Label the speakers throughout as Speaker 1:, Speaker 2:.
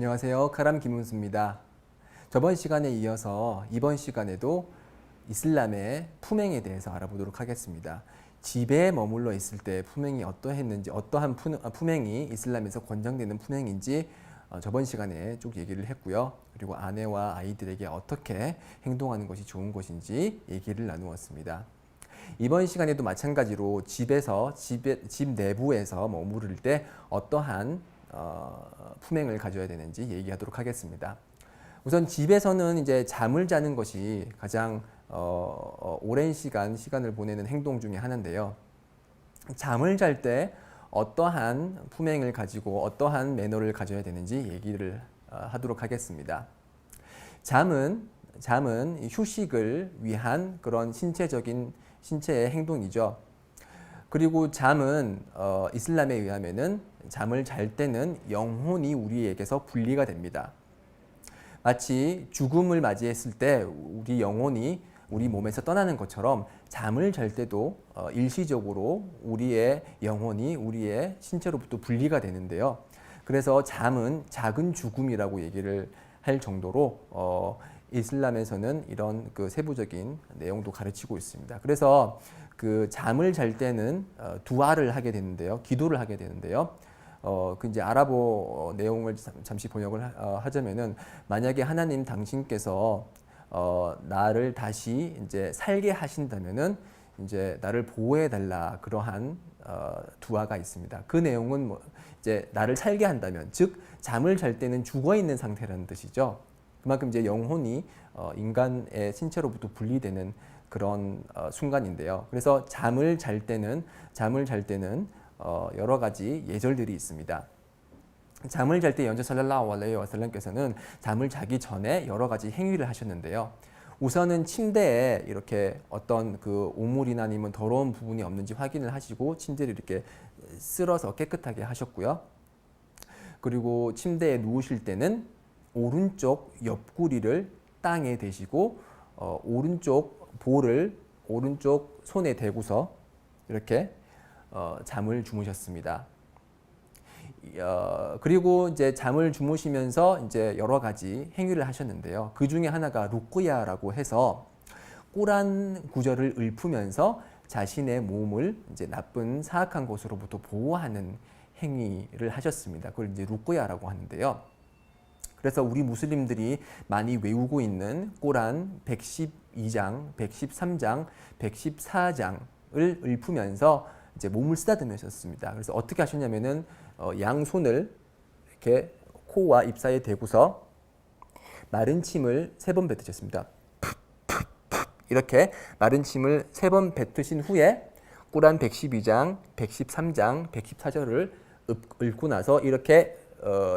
Speaker 1: 안녕하세요. 카람 김은수입니다. 저번 시간에 이어서 이번 시간에도 이슬람의 품행에 대해서 알아보도록 하겠습니다. 집에 머물러 있을 때 품행이 어떠했는지, 어떠한 품행이 이슬람에서 권장되는 품행인지 저번 시간에 쭉 얘기를 했고요. 그리고 아내와 아이들에게 어떻게 행동하는 것이 좋은 것인지 얘기를 나누었습니다. 이번 시간에도 마찬가지로 집 내부에서 머무를 때 어떠한 품행을 가져야 되는지 얘기하도록 하겠습니다. 우선 집에서는 이제 잠을 자는 것이 가장 오랜 시간을 보내는 행동 중에 하나인데요. 잠을 잘 때 어떠한 품행을 가지고 어떠한 매너를 가져야 되는지 얘기를 하도록 하겠습니다. 잠은 휴식을 위한 그런 신체의 행동이죠. 그리고 잠은 이슬람에 의하면은 잠을 잘 때는 영혼이 우리에게서 분리가 됩니다. 마치 죽음을 맞이했을 때 우리 영혼이 우리 몸에서 떠나는 것처럼 잠을 잘 때도 일시적으로 우리의 영혼이 우리의 신체로부터 분리가 되는데요. 그래서 잠은 작은 죽음이라고 얘기를 할 정도로 이슬람에서는 이런 그 세부적인 내용도 가르치고 있습니다. 그래서 그 잠을 잘 때는 두아를 하게 되는데요. 기도를 하게 되는데요. 그 이제 아랍어 내용을 잠시 번역을 하자면은 만약에 하나님 당신께서 나를 다시 이제 살게 하신다면은 이제 나를 보호해 달라 그러한 두아가 있습니다. 그 내용은 뭐 이제 나를 살게 한다면, 즉 잠을 잘 때는 죽어 있는 상태라는 뜻이죠. 그만큼 이제 영혼이 인간의 신체로부터 분리되는 그런 순간인데요. 그래서 잠을 잘 때는 여러 가지 예절들이 있습니다. 잠을 잘 때 연자 살랄라후 알레이히 와살람께서는 잠을 자기 전에 여러 가지 행위를 하셨는데요. 우선은 침대에 이렇게 어떤 그 오물이나 아니면 더러운 부분이 없는지 확인을 하시고 침대를 이렇게 쓸어서 깨끗하게 하셨고요. 그리고 침대에 누우실 때는 오른쪽 옆구리를 땅에 대시고 오른쪽 볼을 오른쪽 손에 대고서 이렇게 잠을 주무셨습니다. 그리고 이제 잠을 주무시면서 이제 여러 가지 행위를 하셨는데요. 그 중에 하나가 루꾸야라고 해서 꾸란 구절을 읊으면서 자신의 몸을 이제 나쁜 사악한 것으로부터 보호하는 행위를 하셨습니다. 그걸 이제 루꾸야라고 하는데요. 그래서 우리 무슬림들이 많이 외우고 있는 꾸란 112장, 113장, 114장을 읊으면서 이제 몸을 쓰다듬으셨습니다. 그래서 어떻게 하셨냐면은 양손을 이렇게 코와 입 사이에 대고서 마른 침을 3번 뱉으셨습니다. 이렇게 마른 침을 3번 뱉으신 후에 꾸란 112장, 113장, 114절을 읊고 나서 이렇게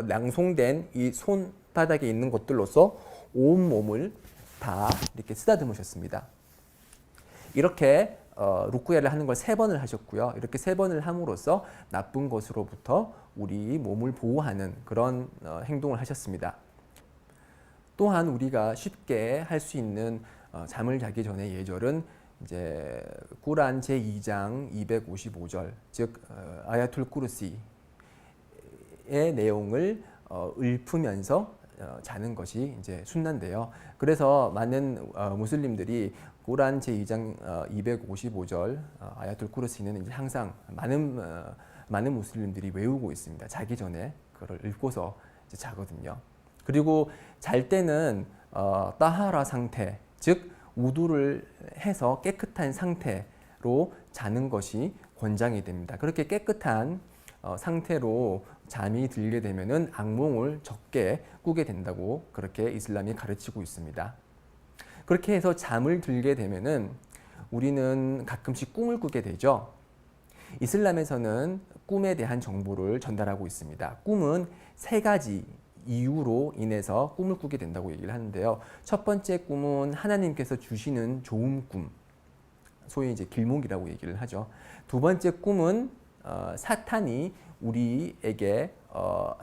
Speaker 1: 낭송된 이 손바닥에 있는 것들로서 온 몸을 다 이렇게 쓰다듬으셨습니다. 이렇게 루쿠야를 하는 걸 3번을 하셨고요. 이렇게 3번을 함으로써 나쁜 것으로부터 우리 몸을 보호하는 그런 행동을 하셨습니다. 또한 우리가 쉽게 할 수 있는 잠을 자기 전에 예절은 이제 꾸란 제2장 255절, 즉 아야툴 쿠르시의 내용을 읊으면서 자는 것이 이제 순나인데요. 그래서 많은 무슬림들이 꾸란 제2장 255절 아야툴 쿠르시는 이제 항상 많은 무슬림들이 외우고 있습니다. 자기 전에 그걸 읽고서 이제 자거든요. 그리고 잘 때는 따하라 상태, 즉 우두를 해서 깨끗한 상태로 자는 것이 권장이 됩니다. 그렇게 깨끗한 상태로 잠이 들게 되면은 악몽을 적게 꾸게 된다고 그렇게 이슬람이 가르치고 있습니다. 그렇게 해서 잠을 들게 되면은 우리는 가끔씩 꿈을 꾸게 되죠. 이슬람에서는 꿈에 대한 정보를 전달하고 있습니다. 꿈은 3가지 이유로 인해서 꿈을 꾸게 된다고 얘기를 하는데요. 첫 번째 꿈은 하나님께서 주시는 좋은 꿈, 소위 이제 길몽이라고 얘기를 하죠. 두 번째 꿈은 사탄이 우리에게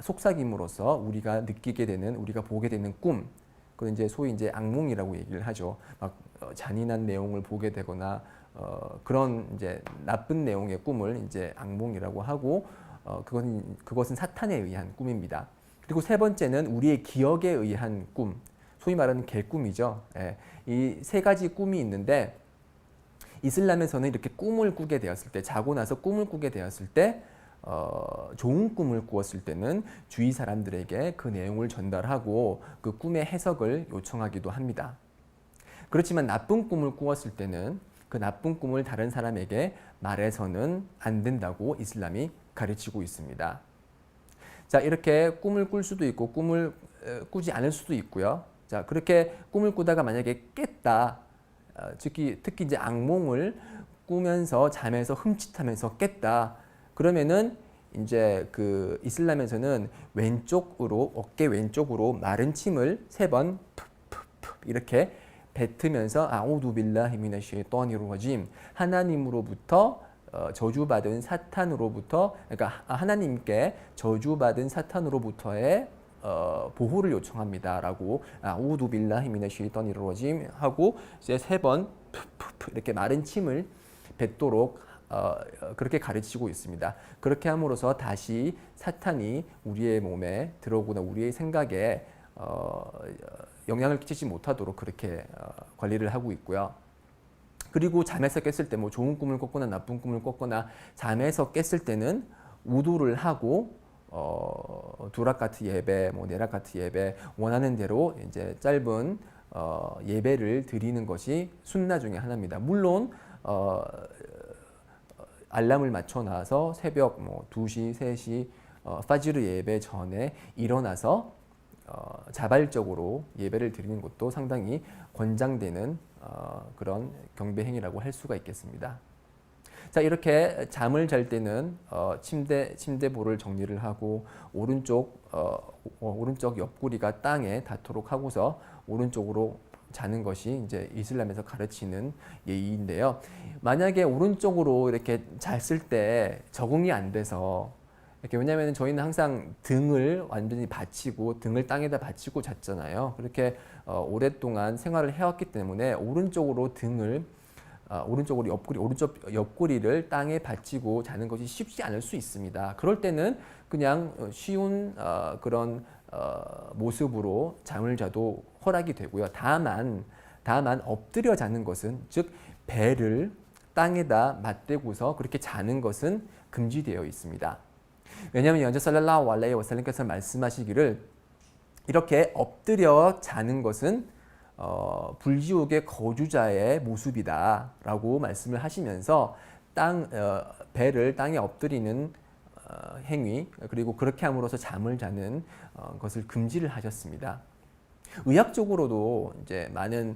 Speaker 1: 속삭임으로써 우리가 느끼게 되는, 우리가 보게 되는 꿈, 그건 이제 소위 이제 악몽이라고 얘기를 하죠. 막 잔인한 내용을 보게 되거나 그런 이제 나쁜 내용의 꿈을 이제 악몽이라고 하고 그것은 사탄에 의한 꿈입니다. 그리고 세 번째는 우리의 기억에 의한 꿈, 소위 말하는 개꿈이죠. 예, 이 세 가지 꿈이 있는데 이슬람에서는 이렇게 꿈을 꾸게 되었을 때, 자고 나서 꿈을 꾸게 되었을 때 좋은 꿈을 꾸었을 때는 주위 사람들에게 그 내용을 전달하고 그 꿈의 해석을 요청하기도 합니다. 그렇지만 나쁜 꿈을 꾸었을 때는 그 나쁜 꿈을 다른 사람에게 말해서는 안 된다고 이슬람이 가르치고 있습니다. 자, 이렇게 꿈을 꿀 수도 있고 꿈을 꾸지 않을 수도 있고요. 자, 그렇게 꿈을 꾸다가 만약에 깼다. 특히 이제 악몽을 꾸면서 잠에서 흠칫하면서 깼다. 그러면은 이제 그 이슬람에서는 왼쪽으로 어깨 왼쪽으로 마른 침을 3번 이렇게 뱉으면서 아우두 빌라히 미나시 ሸ이ጧ니르 러짐 하나님으로부터 저주받은 사탄으로부터 그러니까 하나님께 저주받은 사탄으로부터의 보호를 요청합니다라고 아우두 빌라히 미나시 ሸ이ጧ니르 러짐 하고 이제 3번 이렇게 마른 침을 뱉도록 그렇게 가르치고 있습니다. 그렇게 함으로써 다시 사탄이 우리의 몸에 들어오거나 우리의 생각에 영향을 끼치지 못하도록 그렇게 관리를 하고 있고요. 그리고 잠에서 깼을 때 뭐 좋은 꿈을 꿨거나 나쁜 꿈을 꿨거나 잠에서 깼을 때는 우두를 하고 두라카트 예배, 뭐 네라카트 예배 원하는 대로 이제 짧은 예배를 드리는 것이 순나 중에 하나입니다. 물론 알람을 맞춰놔서 새벽 뭐 2시, 3시 파지르 예배 전에 일어나서 자발적으로 예배를 드리는 것도 상당히 권장되는 그런 경배 행위라고 할 수가 있겠습니다. 자, 이렇게 잠을 잘 때는 침대볼을 정리를 하고 오른쪽 옆구리가 땅에 닿도록 하고서 오른쪽으로 자는 것이 이제 이슬람에서 가르치는 예의인데요. 만약에 오른쪽으로 이렇게 잤을 때 적응이 안 돼서 이렇게 왜냐하면 저희는 항상 등을 완전히 받치고 등을 땅에다 받치고 잤잖아요. 그렇게 오랫동안 생활을 해왔기 때문에 오른쪽으로 오른쪽 옆구리를 땅에 받치고 자는 것이 쉽지 않을 수 있습니다. 그럴 때는 그냥 쉬운 그런 모습으로 잠을 자도 허락이 되고요. 다만 엎드려 자는 것은 즉 배를 땅에다 맞대고서 그렇게 자는 것은 금지되어 있습니다. 왜냐하면 연자 살랄라후 알라이히 와살람께서 말씀하시기를 이렇게 엎드려 자는 것은 불지옥의 거주자의 모습이다라고 말씀을 하시면서 배를 땅에 엎드리는 행위 그리고 그렇게 함으로써 잠을 자는 것을 금지를 하셨습니다. 의학적으로도 이제 많은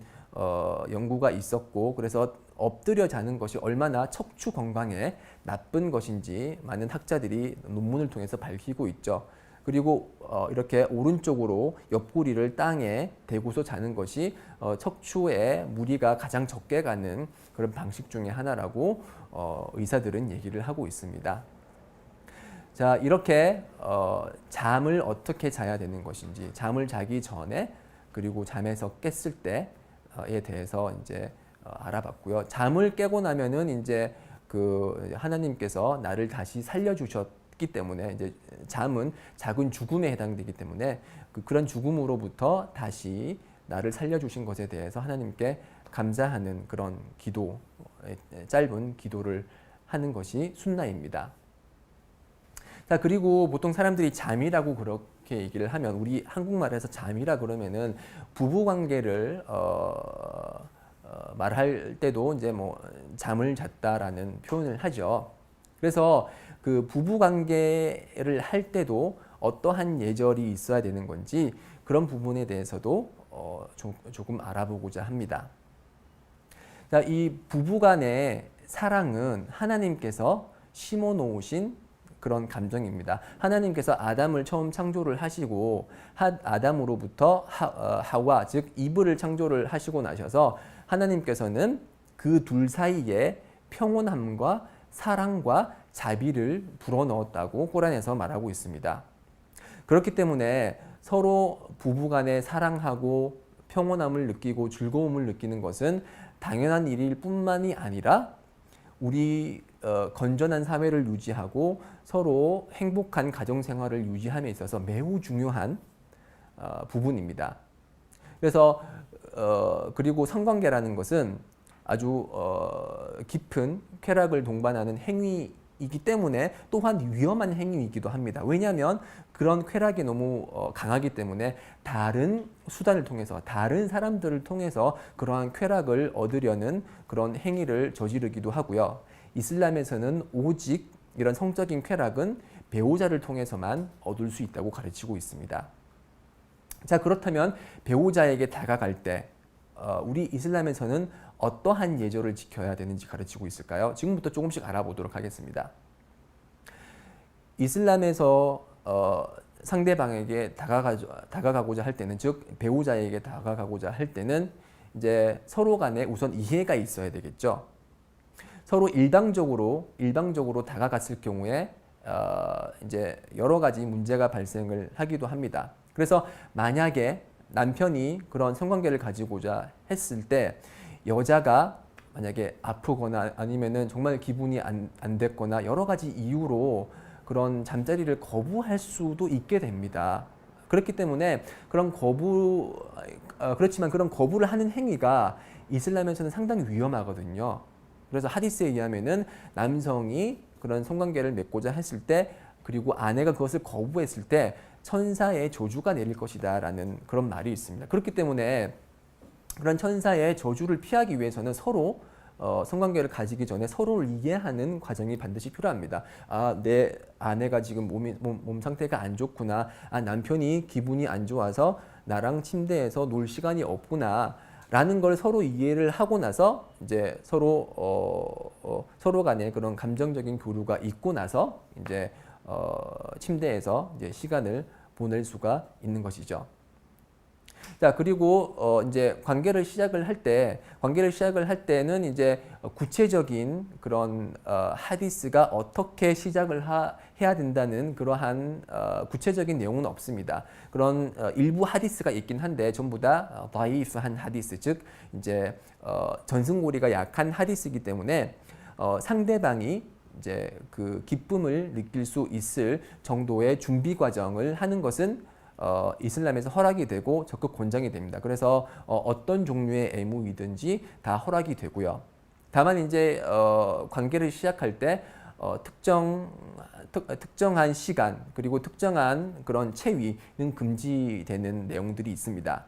Speaker 1: 연구가 있었고 그래서 엎드려 자는 것이 얼마나 척추 건강에 나쁜 것인지 많은 학자들이 논문을 통해서 밝히고 있죠. 그리고 이렇게 오른쪽으로 옆구리를 땅에 대고서 자는 것이 척추에 무리가 가장 적게 가는 그런 방식 중에 하나라고 의사들은 얘기를 하고 있습니다. 자, 이렇게 잠을 어떻게 자야 되는 것인지, 잠을 자기 전에 그리고 잠에서 깼을 때에 대해서 이제 알아봤고요. 잠을 깨고 나면은 이제 그 하나님께서 나를 다시 살려주셨기 때문에 이제 잠은 작은 죽음에 해당되기 때문에 그런 죽음으로부터 다시 나를 살려주신 것에 대해서 하나님께 감사하는 그런 기도, 짧은 기도를 하는 것이 순나입니다. 자, 그리고 보통 사람들이 잠이라고 그렇게 얘기를 하면 우리 한국말에서 잠이라 그러면은 부부 관계를 말할 때도 이제 뭐 잠을 잤다라는 표현을 하죠. 그래서 그 부부 관계를 할 때도 어떠한 예절이 있어야 되는 건지 그런 부분에 대해서도 조금 알아보고자 합니다. 자, 이 부부 간의 사랑은 하나님께서 심어 놓으신 그런 감정입니다. 하나님께서 아담을 처음 창조를 하시고 아담으로부터 하와 즉 이브를 창조를 하시고 나셔서 하나님께서는 그 둘 사이에 평온함과 사랑과 자비를 불어넣었다고 꾸란에서 말하고 있습니다. 그렇기 때문에 서로 부부간에 사랑하고 평온함을 느끼고 즐거움을 느끼는 것은 당연한 일일 뿐만이 아니라 우리 건전한 사회를 유지하고 서로 행복한 가정 생활을 유지함에 있어서 매우 중요한 부분입니다. 그래서 그리고 성관계라는 것은 아주 깊은 쾌락을 동반하는 행위이기 때문에 또한 위험한 행위이기도 합니다. 왜냐하면 그런 쾌락이 너무 강하기 때문에 다른 수단을 통해서 다른 사람들을 통해서 그러한 쾌락을 얻으려는 그런 행위를 저지르기도 하고요. 이슬람에서는 오직 이런 성적인 쾌락은 배우자를 통해서만 얻을 수 있다고 가르치고 있습니다. 자, 그렇다면 배우자에게 다가갈 때 우리 이슬람에서는 어떠한 예절을 지켜야 되는지 가르치고 있을까요? 지금부터 조금씩 알아보도록 하겠습니다. 이슬람에서 상대방에게 다가가고자 할 때는, 즉 배우자에게 다가가고자 할 때는 이제 서로 간에 우선 이해가 있어야 되겠죠. 서로 일방적으로 다가갔을 경우에 이제 여러 가지 문제가 발생을 하기도 합니다. 그래서 만약에 남편이 그런 성관계를 가지고자 했을 때 여자가 만약에 아프거나 아니면은 정말 기분이 안 됐거나 여러 가지 이유로 그런 잠자리를 거부할 수도 있게 됩니다. 그렇기 때문에 그렇지만 그런 거부를 하는 행위가 이슬람에서는 상당히 위험하거든요. 그래서 하디스에 의하면은 남성이 그런 성관계를 맺고자 했을 때 그리고 아내가 그것을 거부했을 때 천사의 저주가 내릴 것이다라는 그런 말이 있습니다. 그렇기 때문에 그런 천사의 저주를 피하기 위해서는 서로 성관계를 가지기 전에 서로를 이해하는 과정이 반드시 필요합니다. 아, 내 아내가 지금 몸 상태가 안 좋구나. 아, 남편이 기분이 안 좋아서 나랑 침대에서 놀 시간이 없구나. 라는 걸 서로 이해를 하고 나서 이제 서로 간에 그런 감정적인 교류가 있고 나서 이제 침대에서 이제 시간을 보낼 수가 있는 것이죠. 자, 그리고 이제 관계를 시작을 할 때는 이제 구체적인 그런 하디스가 어떻게 시작을 해야 된다는 그러한 구체적인 내용은 없습니다. 그런 일부 하디스가 있긴 한데 전부 다 다이프한 하디스, 즉 이제 전승고리가 약한 하디스이기 때문에 상대방이 이제 그 기쁨을 느낄 수 있을 정도의 준비 과정을 하는 것은 이슬람에서 허락이 되고 적극 권장이 됩니다. 그래서 어떤 종류의 애무이든지 다 허락이 되고요. 다만 이제 관계를 시작할 때 특정한 시간 그리고 특정한 그런 체위는 금지되는 내용들이 있습니다.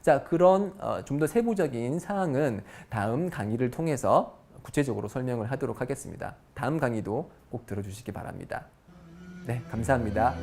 Speaker 1: 자, 그런 좀 더 세부적인 사항은 다음 강의를 통해서 구체적으로 설명을 하도록 하겠습니다. 다음 강의도 꼭 들어주시기 바랍니다. 네, 감사합니다.